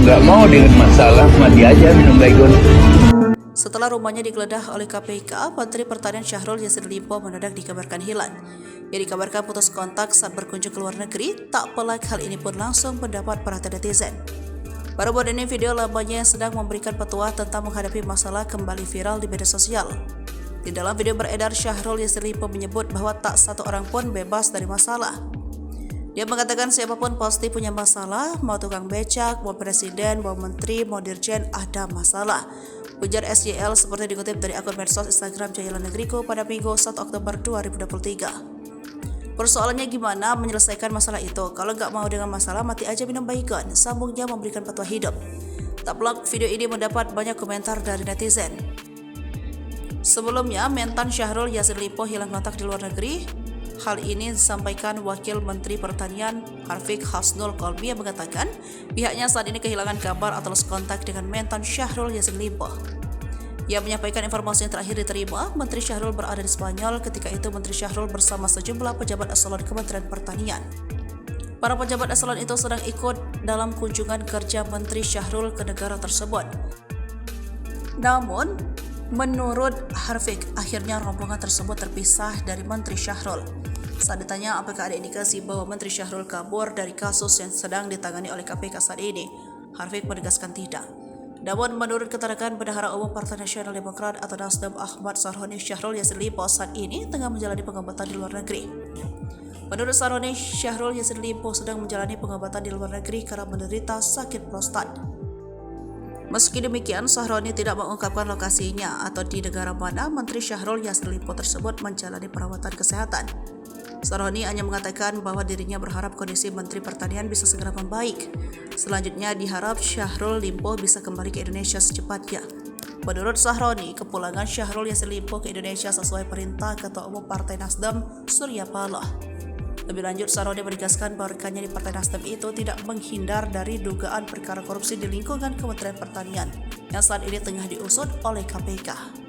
nggak mau dengan masalah, mati aja minum baygon. Setelah rumahnya digeledah oleh KPK, Menteri Pertanian Syahrul Yassin Limpo mendadak dikabarkan hilang. Ia dikabarkan putus kontak saat berkunjung ke luar negeri. Tak pelak hal ini pun langsung mendapat perhatian netizen. Baru-baru ini video lamanya yang sedang memberikan petuah tentang menghadapi masalah kembali viral di media sosial. Di dalam video beredar, Syahrul Yassin Limpo menyebut bahwa tak satu orang pun bebas dari masalah. Dia mengatakan siapapun pasti punya masalah, mau tukang becak, mau presiden, mau menteri, mau dirjen, ada masalah. Ujar SYL seperti dikutip dari akun medsos Instagram Jayalan Negeriku pada Minggu 1 Oktober 2023. Persoalannya gimana menyelesaikan masalah itu? Kalau nggak mau dengan masalah, mati aja minum baygon, sambungnya memberikan petua hidup. Tak pelak video ini mendapat banyak komentar dari netizen. Sebelumnya, mentan Syahrul Yassin Limpo hilang kontak di luar negeri. Hal ini disampaikan Wakil Menteri Pertanian Harfiq Hasnul Kolbi yang mengatakan pihaknya saat ini kehilangan kabar atau lost kontak dengan mentan Syahrul Yassin Limpo. Ia menyampaikan informasi yang terakhir diterima, Menteri Syahrul berada di Spanyol. Ketika itu Menteri Syahrul bersama sejumlah pejabat eselon Kementerian Pertanian. Para pejabat eselon itu sedang ikut dalam kunjungan kerja Menteri Syahrul ke negara tersebut. Namun, menurut Harfiq, akhirnya rombongan tersebut terpisah dari Menteri Syahrul. Saat ditanya apakah ada indikasi bahwa Menteri Syahrul kabur dari kasus yang sedang ditangani oleh KPK saat ini, Harfiq menegaskan tidak. Namun menurut keterangan Bendahara Umum Partai Nasional Demokrat atau Nasdem Ahmad Sarhoni, Syahrul Yassin Limpo saat ini tengah menjalani pengobatan di luar negeri. Menurut Sarhoni, Syahrul Yassin Limpo sedang menjalani pengobatan di luar negeri karena menderita sakit prostat. Meski demikian, Sarhoni tidak mengungkapkan lokasinya atau di negara mana Menteri Syahrul Yassin Limpo tersebut menjalani perawatan kesehatan. Sarhoni hanya mengatakan bahwa dirinya berharap kondisi Menteri Pertanian bisa segera membaik. Selanjutnya diharap Syahrul Limpo bisa kembali ke Indonesia secepatnya. Menurut Sarhoni, kepulangan Syahrul Yassin Limpo ke Indonesia sesuai perintah Ketua Umum Partai Nasdem Surya Paloh. Lebih lanjut, Sarhoni menegaskan bahwa rekannya di Partai Nasdem itu tidak menghindar dari dugaan perkara korupsi di lingkungan Kementerian Pertanian yang saat ini tengah diusut oleh KPK.